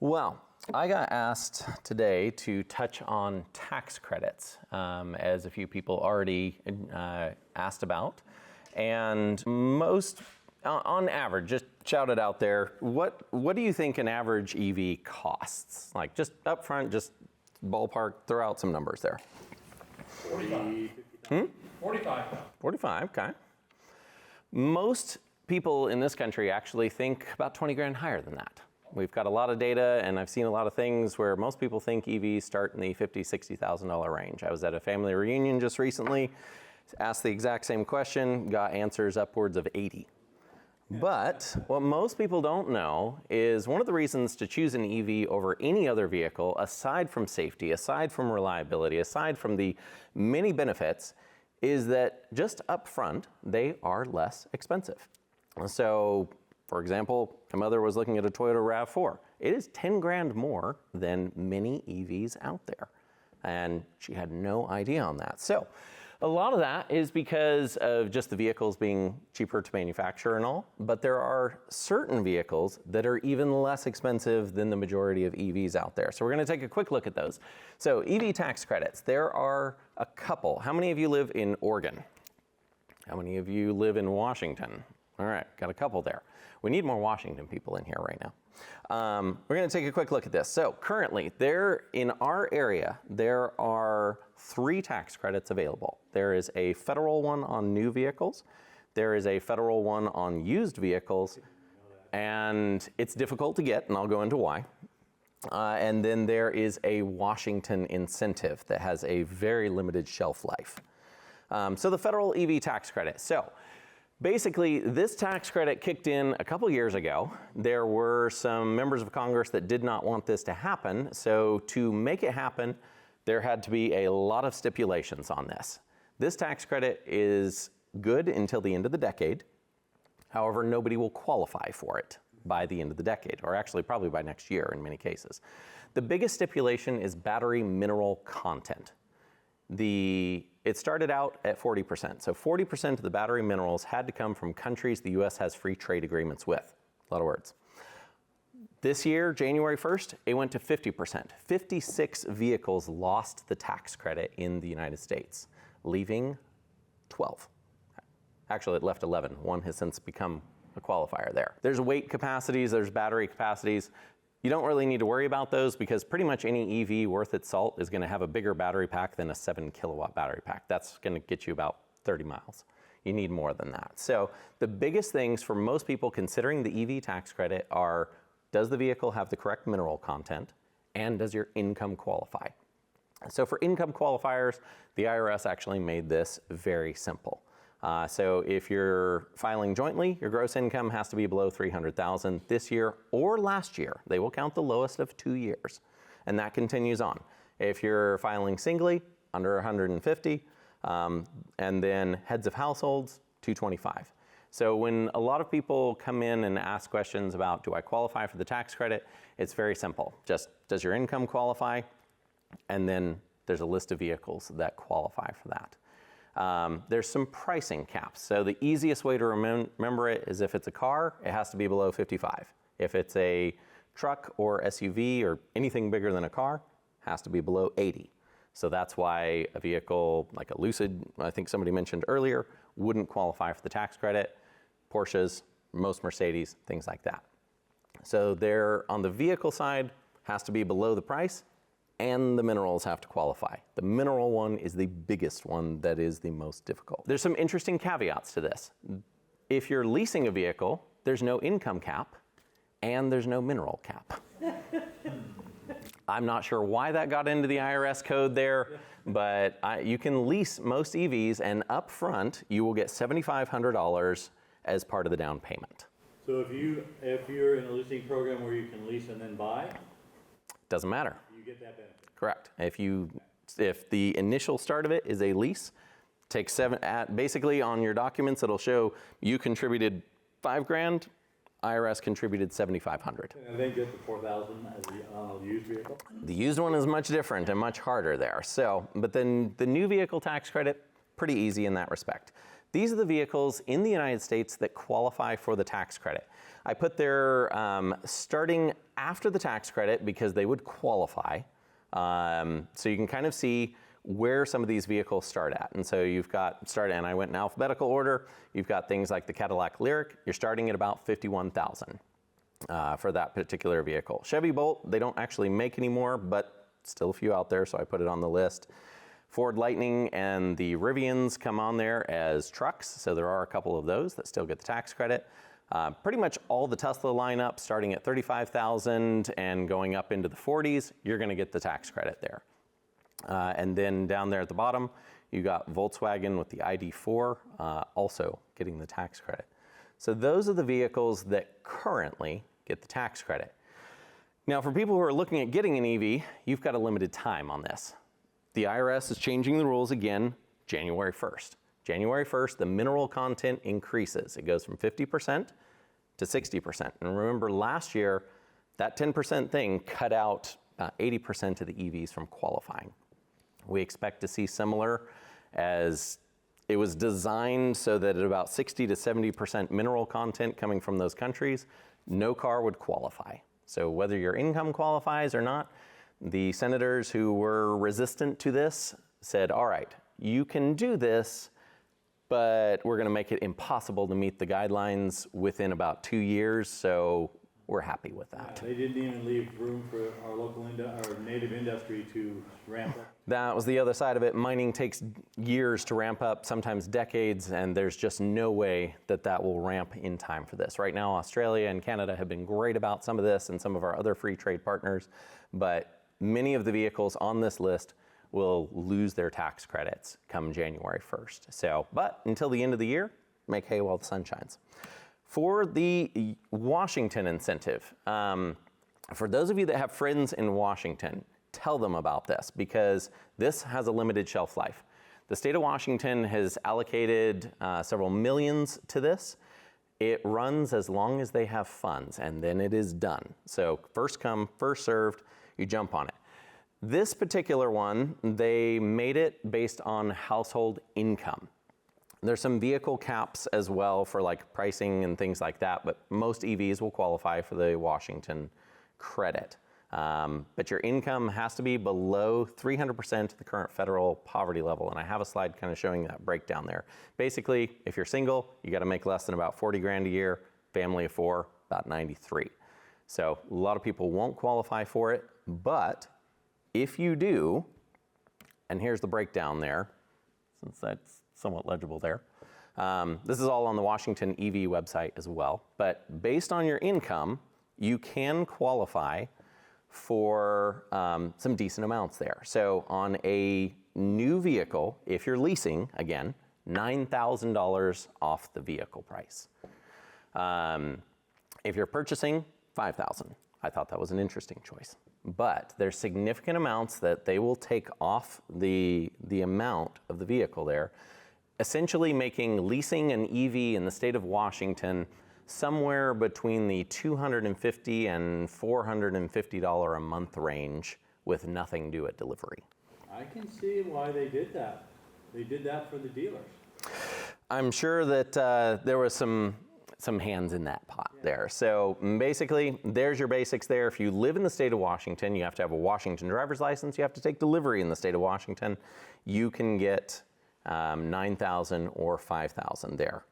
Well, I got asked today to touch on tax credits, as a few people already asked about. And most, on average, just shout it out there, what do you think an average EV costs? Like just up front, just ballpark, throw out some numbers there. 45. 45. 45, okay. Most people in this country actually think about 20 grand higher than that. We've got a lot of data, and I've seen a lot of things where most people think EVs start in the $50,000, $60,000 range. I was at a family reunion just recently, asked the exact same question, got answers upwards of 80. But what most people don't know is one of the reasons to choose an EV over any other vehicle, aside from safety, aside from reliability, aside from the many benefits, is that just up front, they are less expensive. So, for example, my mother was looking at a Toyota RAV4. It is 10 grand more than many EVs out there. And she had no idea on that. So a lot of that is because of just the vehicles being cheaper to manufacture and all, but there are certain vehicles that are even less expensive than the majority of EVs out there. So we're gonna take a quick look at those. So EV tax credits, there are a couple. How many of you live in Oregon? How many of you live in Washington? All right, got a couple there. We need more Washington people in here right now. We're gonna take a quick look at this. So currently, in our area, there are 3 tax credits available. There is a federal one on new vehicles. There is a federal one on used vehicles. And it's difficult to get, and I'll go into why. And then there is a Washington incentive that has a very limited shelf life. So the federal EV tax credit. So basically, this tax credit kicked in a couple years ago. There were some members of Congress that did not want this to happen. So to make it happen, there had to be a lot of stipulations on this. This tax credit is good until the end of the decade. However, nobody will qualify for it by the end of the decade, or actually probably by next year in many cases. The biggest stipulation is battery mineral content. It started out at 40%. So 40% of the battery minerals had to come from countries the US has free trade agreements with. A lot of words. This year, January 1st, it went to 50%. 56 vehicles lost the tax credit in the United States, leaving 12. Actually, it left 11. One has since become a qualifier there. There's weight capacities, there's battery capacities. You don't really need to worry about those because pretty much any EV worth its salt is going to have a bigger battery pack than a 7 kilowatt battery pack. That's going to get you about 30 miles. You need more than that. So the biggest things for most people considering the EV tax credit are, does the vehicle have the correct mineral content, and does your income qualify? So for income qualifiers, the IRS actually made this very simple. So if you're filing jointly, your gross income has to be below $300,000 this year or last year. They will count the lowest of 2 years, and that continues on. If you're filing singly, under 150, and then heads of households, 225. So when a lot of people come in and ask questions about, do I qualify for the tax credit? It's very simple. Just, does your income qualify? And then there's a list of vehicles that qualify for that. There's some pricing caps. So the easiest way to remember it is if it's a car, it has to be below 55. If it's a truck or SUV or anything bigger than a car, it has to be below 80. So that's why a vehicle like a Lucid, I think somebody mentioned earlier, wouldn't qualify for the tax credit. Porsches, most Mercedes, things like that. So they're on the vehicle side, has to be below the price, and the minerals have to qualify. The mineral one is the biggest one that is the most difficult. There's some interesting caveats to this. If you're leasing a vehicle, there's no income cap and there's no mineral cap. I'm not sure why that got into the IRS code there, but you can lease most EVs, and up front, you will get $7,500 as part of the down payment. So if you're in a leasing program where you can lease and then buy? Doesn't matter. You get that benefit. Correct. If the initial start of it is a lease, take basically on your documents, it'll show you contributed $5 grand, IRS contributed $7,500. And then get the $4,000 as the used vehicle? The used one is much different and much harder there. So, but then the new vehicle tax credit, pretty easy in that respect. These are the vehicles in the United States that qualify for the tax credit. I put their starting after the tax credit because they would qualify. So you can kind of see where some of these vehicles start at. And so you've got, and I went in alphabetical order, you've got things like the Cadillac Lyriq, you're starting at about $51,000 for that particular vehicle. Chevy Bolt, they don't actually make anymore, but still a few out there, so I put it on the list. Ford Lightning and the Rivians come on there as trucks, so there are a couple of those that still get the tax credit. Pretty much all the Tesla lineup starting at $35,000 and going up into the 40s, you're gonna get the tax credit there. And then down there at the bottom, you got Volkswagen with the ID4 also getting the tax credit. So those are the vehicles that currently get the tax credit. Now for people who are looking at getting an EV, you've got a limited time on this. The IRS is changing the rules again January 1st. January 1st, the mineral content increases. It goes from 50% to 60%. And remember last year, that 10% thing cut out 80% of the EVs from qualifying. We expect to see similar, as it was designed so that at about 60 to 70% mineral content coming from those countries, no car would qualify. So whether your income qualifies or not, the senators who were resistant to this said, all right, you can do this, but we're gonna make it impossible to meet the guidelines within about 2 years, so we're happy with that. Yeah, they didn't even leave room for our local our native industry to ramp up. That was the other side of it. Mining takes years to ramp up, sometimes decades, and there's just no way that that will ramp in time for this. Right now, Australia and Canada have been great about some of this, and some of our other free trade partners, but many of the vehicles on this list will lose their tax credits come January 1st. So, but until the end of the year, make hay while the sun shines. For the Washington incentive, for those of you that have friends in Washington, tell them about this because this has a limited shelf life. The state of Washington has allocated several millions to this. It runs as long as they have funds and then it is done. So first come, first served, you jump on it. This particular one, they made it based on household income. There's some vehicle caps as well for like pricing and things like that, but most EVs will qualify for the Washington credit. But your income has to be below 300% of the current federal poverty level. And I have a slide kind of showing that breakdown there. Basically, if you're single, you got to make less than about 40 grand a year, family of 4, about 93. So a lot of people won't qualify for it, but if you do, and here's the breakdown there, since that's somewhat legible there. This is all on the Washington EV website as well. But based on your income, you can qualify for some decent amounts there. So on a new vehicle, if you're leasing, again, $9,000 off the vehicle price. If you're purchasing, $5,000. I thought that was an interesting choice. But there's significant amounts that they will take off the amount of the vehicle there, essentially making leasing an EV in the state of Washington somewhere between the $250 and $450 a month range with nothing due at delivery. I can see why they did that. They did that for the dealers. I'm sure that there was some hands in that pot there. So basically, there's your basics there. If you live in the state of Washington, you have to have a Washington driver's license. You have to take delivery in the state of Washington. You can get $9,000 or $5,000 there.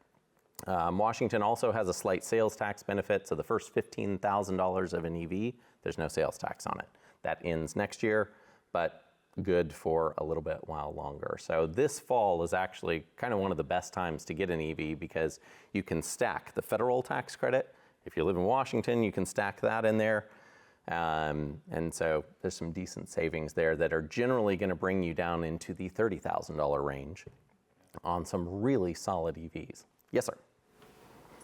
Washington also has a slight sales tax benefit. So the first $15,000 of an EV, there's no sales tax on it. That ends next year, but good for a little bit while longer. So this fall is actually kind of one of the best times to get an EV because you can stack the federal tax credit. If you live in Washington, you can stack that in there. And so there's some decent savings there that are generally going to bring you down into the $30,000 range on some really solid EVs. Yes, sir.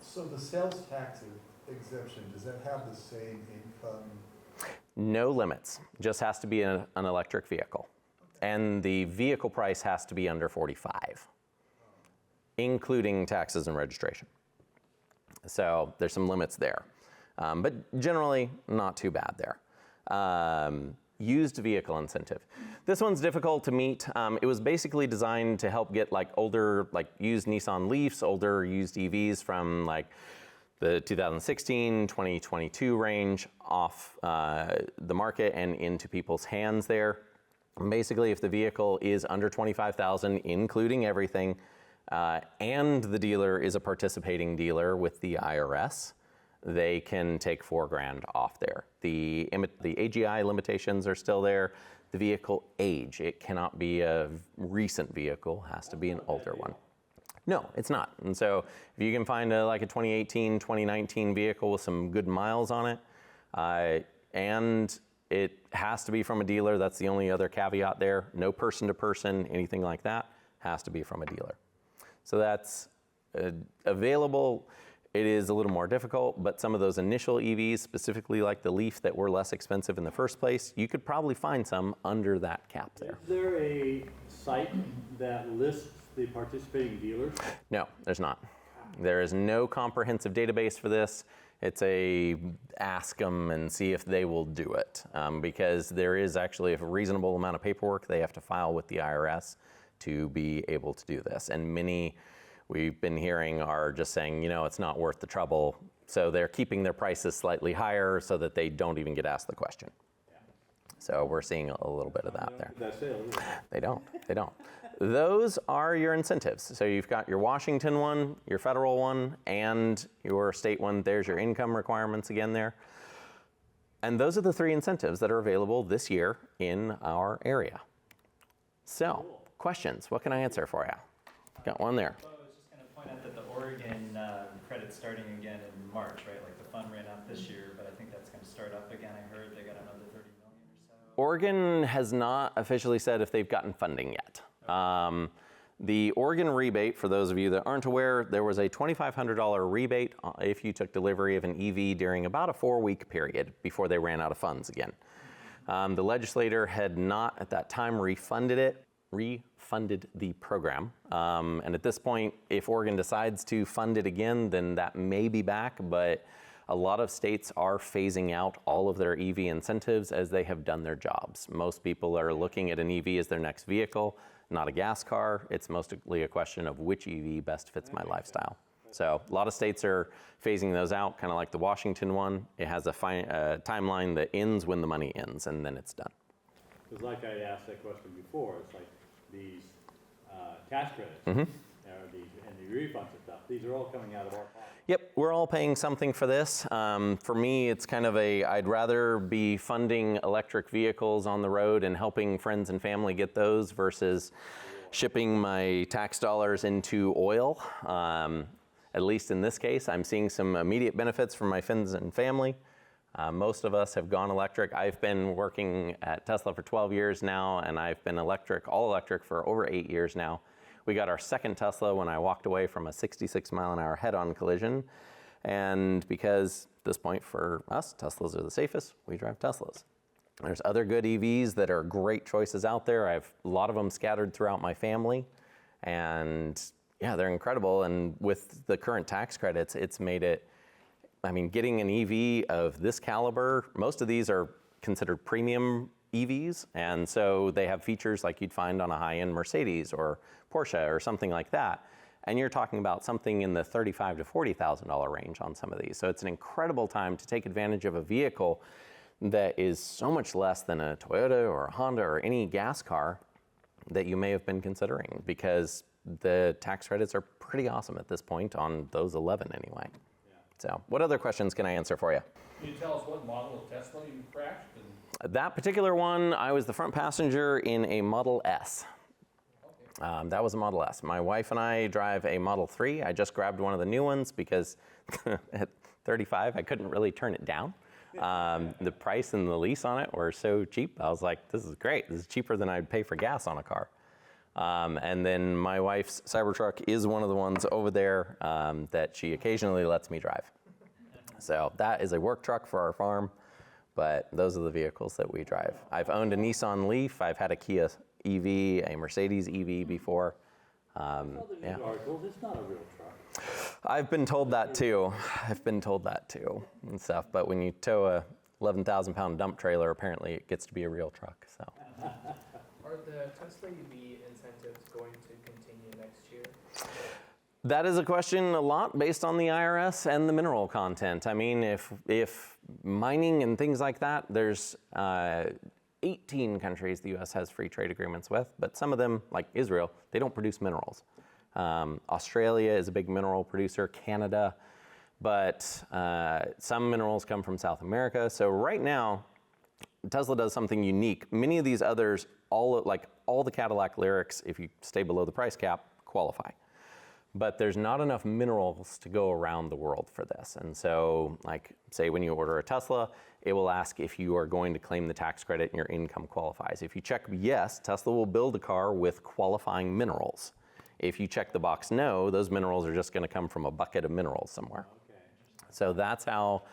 So the sales tax exemption, does that have the same income? No limits, just has to be an electric vehicle. And the vehicle price has to be under 45, including taxes and registration. So there's some limits there, but generally not too bad there. Used vehicle incentive. This one's difficult to meet. It was basically designed to help get like older, like used Nissan Leafs, older used EVs from like the 2016, 2022 range off the market and into people's hands there. Basically, if the vehicle is under $25,000, including everything, and the dealer is a participating dealer with the IRS, they can take $4,000 off there. The AGI limitations are still there. The vehicle age, it cannot be a recent vehicle, has to be an older one. No, it's not. And so if you can find like a 2018, 2019 vehicle with some good miles on it, and it has to be from a dealer, that's the only other caveat there. No person to person, anything like that, has to be from a dealer. So that's available. It is a little more difficult, but some of those initial EVs, specifically like the Leaf that were less expensive in the first place, you could probably find some under that cap there. Is there a site that lists the participating dealers? No, there's not. There is no comprehensive database for this. It's a ask them and see if they will do it, because there is actually a reasonable amount of paperwork they have to file with the IRS to be able to do this. And many we've been hearing are just saying, it's not worth the trouble. So they're keeping their prices slightly higher so that they don't even get asked the question. Yeah. So we're seeing a little bit of that there. That sale, is it? They don't. Those are your incentives. So you've got your Washington one, your federal one, and your state one. There's your income requirements again there. And those are the three incentives that are available this year in our area. So, questions? What can I answer for you? Got one there. Well, I was just going to point out that the Oregon credit's starting again in March, right? Like the fund ran out this year, but I think that's going to start up again. I heard they got another 30 million or so. Oregon has not officially said if they've gotten funding yet. The Oregon rebate, for those of you that aren't aware, there was a $2,500 rebate if you took delivery of an EV during about a 4-week period before they ran out of funds again. The legislator had not at that time refunded the program. And at this point, if Oregon decides to fund it again, then that may be back, but a lot of states are phasing out all of their EV incentives as they have done their jobs. Most people are looking at an EV as their next vehicle, not a gas car. It's mostly a question of which EV best fits my lifestyle. So a lot of states are phasing those out, kind of like the Washington one. It has a timeline that ends when the money ends, and then it's done. Because like I asked that question before, it's like these tax credits Mm-hmm. and the refunds and stuff, these are all coming out of our pocket. Yep, we're all paying something for this. For me, it's kind of I'd rather be funding electric vehicles on the road and helping friends and family get those versus shipping my tax dollars into oil. At least in this case, I'm seeing some immediate benefits from my friends and family. Most of us have gone electric. I've been working at Tesla for 12 years now, and I've been all electric for over 8 years now. We got our second Tesla when I walked away from a 66 mile an hour head-on collision. And because at this point for us, Teslas are the safest, we drive Teslas. There's other good EVs that are great choices out there. I have a lot of them scattered throughout my family. And yeah, they're incredible. And with the current tax credits, it's made it, getting an EV of this caliber, most of these are considered premium EVs. And so they have features like you'd find on a high-end Mercedes or Porsche or something like that. And you're talking about something in the $35,000 to $40,000 range on some of these. So it's an incredible time to take advantage of a vehicle that is so much less than a Toyota or a Honda or any gas car that you may have been considering, because the tax credits are pretty awesome at this point on those 11 anyway. Yeah. So what other questions can I answer for you? Can you tell us what model of Tesla you crashed? That particular one, I was the front passenger in a Model S. That was a Model S. My wife and I drive a Model 3. I just grabbed one of the new ones because at 35, I couldn't really turn it down. The price and the lease on it were so cheap. I was like, this is great. This is cheaper than I'd pay for gas on a car. And then my wife's Cybertruck is one of the ones over there that she occasionally lets me drive. So that is a work truck for our farm, but those are the vehicles that we drive. I've owned a Nissan Leaf. I've had a Kia EV, a Mercedes EV before. All the news articles, it's not a real truck. I've been told that too. And stuff. But when you tow a 11,000-pound dump trailer, apparently it gets to be a real truck. So. Are the Tesla EV incentives going to continue next year? That is a question a lot based on the IRS and the mineral content. I mean, if mining and things like that, there's 18 countries the U.S. has free trade agreements with, but some of them, like Israel, they don't produce minerals. Australia is a big mineral producer, Canada, but some minerals come from South America. So right now, Tesla does something unique. Many of these others, all the Cadillac Lyrics, if you stay below the price cap, qualify. But there's not enough minerals to go around the world for this. And so, like, say when you order a Tesla, it will ask if you are going to claim the tax credit and your income qualifies. If you check yes, Tesla will build a car with qualifying minerals. If you check the box no, those minerals are just going to come from a bucket of minerals somewhere. Okay. So that's how,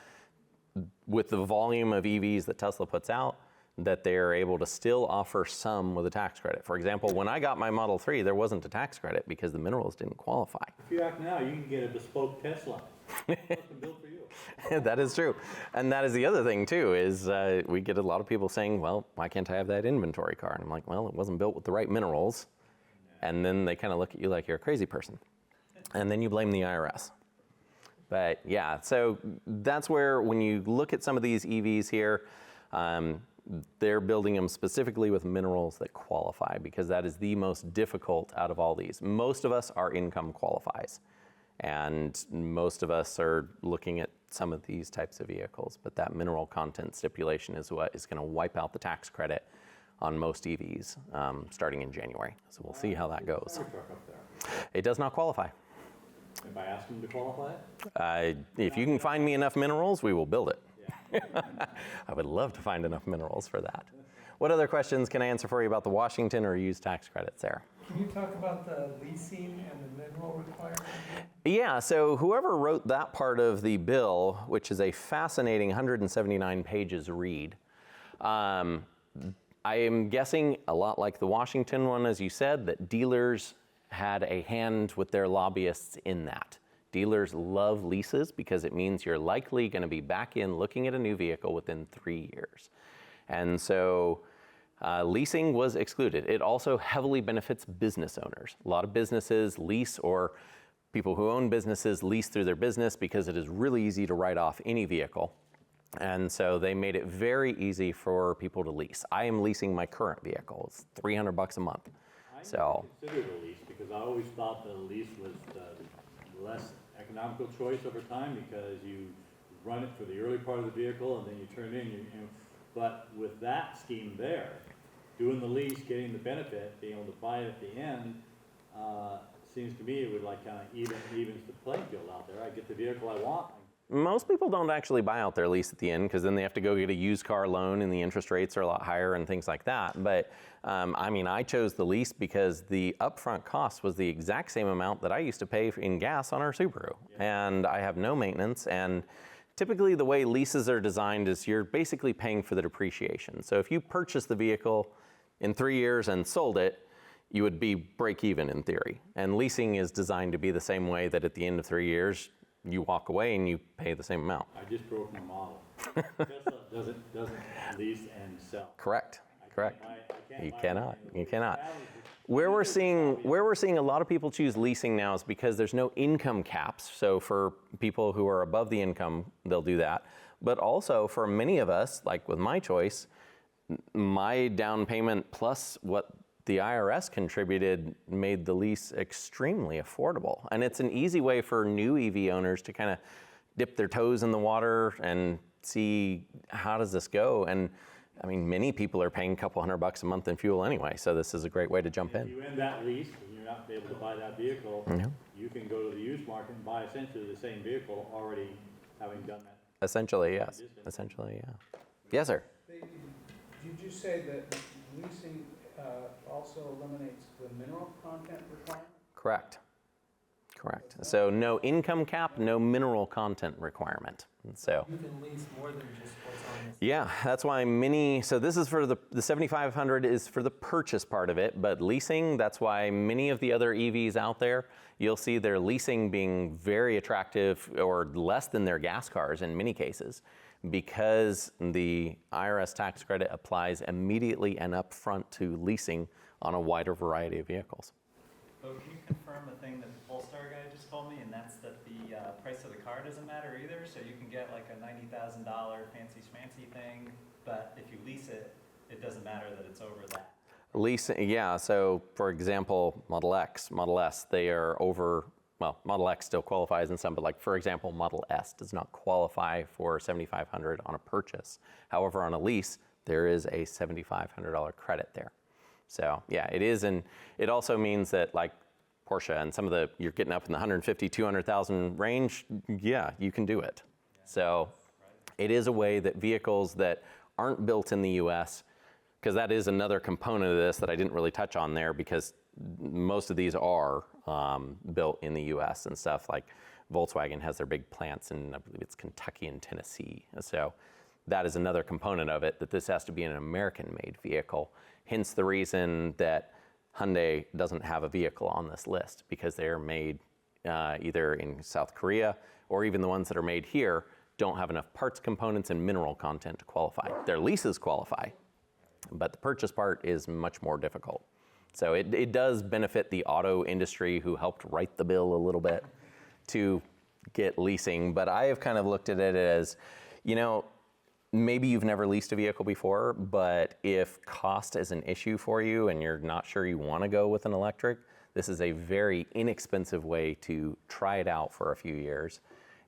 with the volume of EVs that Tesla puts out, that they're able to still offer some with a tax credit. For example, when I got my Model 3, there wasn't a tax credit because the minerals didn't qualify. If you act now, you can get a bespoke Tesla. Custom built for you. That is true. And that is the other thing too, is we get a lot of people saying, well, why can't I have that inventory car? And I'm like, well, it wasn't built with the right minerals. And then they kind of look at you like you're a crazy person. And then you blame the IRS. But yeah, so that's where when you look at some of these EVs here, they're building them specifically with minerals that qualify because that is the most difficult out of all these. Most of us, our income qualifies. And most of us are looking at some of these types of vehicles, but that mineral content stipulation is what is going to wipe out the tax credit on most EVs starting in January. So we'll see how that goes. Truck up there. It does not qualify. If I ask them to qualify it? If you can find me enough minerals, we will build it. I would love to find enough minerals for that. What other questions can I answer for you about the Washington or used tax credits there? Can you talk about the leasing and the mineral requirement? Yeah, so whoever wrote that part of the bill, which is a fascinating 179 pages read, I am guessing a lot like the Washington one, as you said, that dealers had a hand with their lobbyists in that. Dealers love leases because it means you're likely going to be back in looking at a new vehicle within 3 years. And so leasing was excluded. It also heavily benefits business owners. A lot of businesses lease, or people who own businesses lease through their business because it is really easy to write off any vehicle. And so they made it very easy for people to lease. I am leasing my current vehicle. It's $300 a month. I So never considered a lease because I always thought the lease was the less economical choice over time because you run it for the early part of the vehicle and then you turn it in. But with that scheme there, doing the lease, getting the benefit, being able to buy it at the end, seems to me it would like kind of evens the playing field out there. I get the vehicle I want. most people don't actually buy out their lease at the end because then they have to go get a used car loan and the interest rates are a lot higher and things like that. But I mean, I chose the lease because the upfront cost was the exact same amount that I used to pay in gas on our Subaru. And I have no maintenance. And typically the way leases are designed is you're basically paying for the depreciation. So if you purchase the vehicle in 3 years and sold it, you would be break even in theory. And leasing is designed to be the same way, that at the end of 3 years, you walk away and you pay the same amount. I just broke my model. Tesla doesn't lease and sell. Correct. Correct. You buy cannot. anything. You cannot. Where we're seeing a lot of people choose leasing now is because there's no income caps. So for people who are above the income, they'll do that. But also for many of us, like with my choice, my down payment plus what the IRS contributed made the lease extremely affordable. And it's an easy way for new EV owners to kind of dip their toes in the water and see how does this go. And I mean, many people are paying a couple $100 a month in fuel anyway, so this is a great way to jump If in. you end that lease and you're not able to buy that vehicle, you can go to the used market and buy essentially the same vehicle already having done that. Essentially, yes. Essentially, yeah. Yes, sir. Did you say that leasing also eliminates the mineral content requirement? Correct. Correct. So no income cap, no mineral content requirement. And so You can lease more than just what's on this. yeah, that's why many, so this is for the 7500 is for the purchase part of it, but leasing, that's why many of the other EVs out there, you'll see their leasing being very attractive or less than their gas cars in many cases, because the IRS tax credit applies immediately and upfront to leasing on a wider variety of vehicles. Beau, can you confirm a thing that the Polestar guy just told me, and that's that the price of the car doesn't matter either. So you can get like a $90,000 fancy schmancy thing, but if you lease it, it doesn't matter that it's over that. Leasing, yeah. So for example, Model X, Model S, they are over. Well, Model X still qualifies in some, but like for example, Model S does not qualify for $7,500 on a purchase. However, on a lease, there is a $7,500 credit there. So yeah, it is, and it also means that like Porsche and some of the, you're getting up in the 150, 200,000 range, yeah, you can do it. So it is a way that vehicles that aren't built in the US, because that is another component of this that I didn't really touch on there, because most of these are built in the US and stuff. Like Volkswagen has their big plants in, I believe it's Kentucky and Tennessee. So that is another component of it, that this has to be an American-made vehicle. Hence the reason that Hyundai doesn't have a vehicle on this list, because they are made either in South Korea, or even the ones that are made here don't have enough parts, components, and mineral content to qualify. Their leases qualify, but the purchase part is much more difficult. So it does benefit the auto industry, who helped write the bill a little bit to get leasing. But I have kind of looked at it as, you know, maybe you've never leased a vehicle before, but if cost is an issue for you and you're not sure you want to go with an electric, this is a very inexpensive way to try it out for a few years.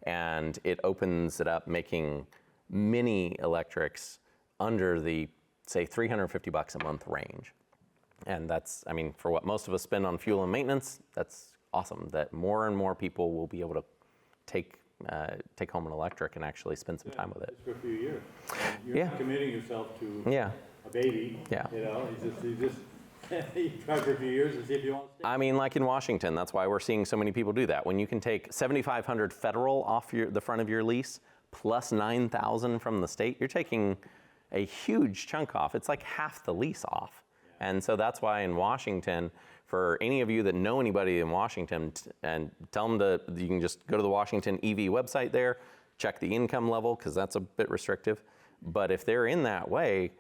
And it opens it up, making mini electrics under the, say, $350 a month range. And that's, I mean, for what most of us spend on fuel and maintenance, that's awesome that more and more people will be able to take home an electric and actually spend some time with it. Just for a few years. You're not committing yourself to a baby. Yeah. You know, you just you try for a few years and see if you want to stay. I mean, like in Washington, that's why we're seeing so many people do that. When you can take $7,500 federal off the front of your lease, plus $9,000 from the state, you're taking a huge chunk off. It's like half the lease off. And so that's why in Washington, for any of you that know anybody in Washington, and tell them you can just go to the Washington EV website there, check the income level, because that's a bit restrictive. But if they're in that way,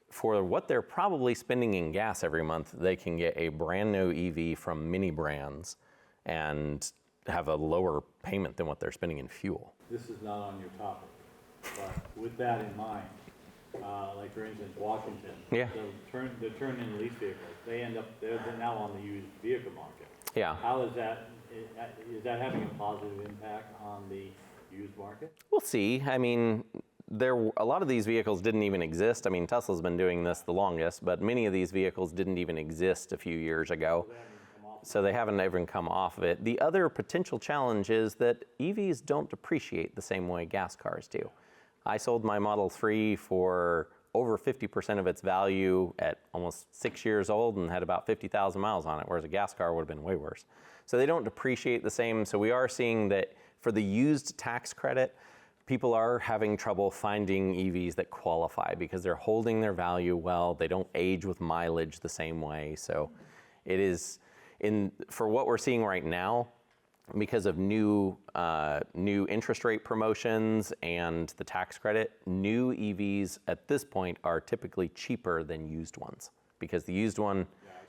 for what they're probably spending in gas every month, they can get a brand new EV from many brands and have a lower payment than what they're spending in fuel. This is not on your topic, but with that in mind, like for instance, Washington, Yeah. the turn-in lease vehicles, they're now on the used vehicle market. Yeah. How is that having a positive impact on the used market? We'll see. I mean, a lot of these vehicles didn't even exist. I mean, Tesla's been doing this the longest, but many of these vehicles didn't even exist a few years ago. So they haven't even come off of it. The other potential challenge is that EVs don't depreciate the same way gas cars do. I sold my Model 3 for over 50% of its value at almost 6 years old and had about 50,000 miles on it, whereas a gas car would have been way worse. So they don't depreciate the same. So we are seeing that for the used tax credit, people are having trouble finding EVs that qualify because they're holding their value well. They don't age with mileage the same way. So it is, for what we're seeing right now, because of new interest rate promotions and the tax credit, new EVs at this point are typically cheaper than used ones, because the used one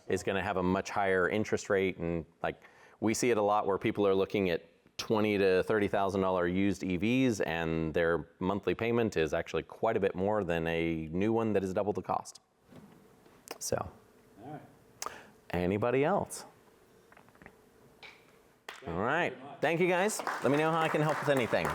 is going to have a much higher interest rate. And like we see it a lot where people are looking at $20,000 to $30,000 used EVs, and their monthly payment is actually quite a bit more than a new one that is double the cost. So, All right. Anybody else? All right. Thank you, guys. Let me know how I can help with anything.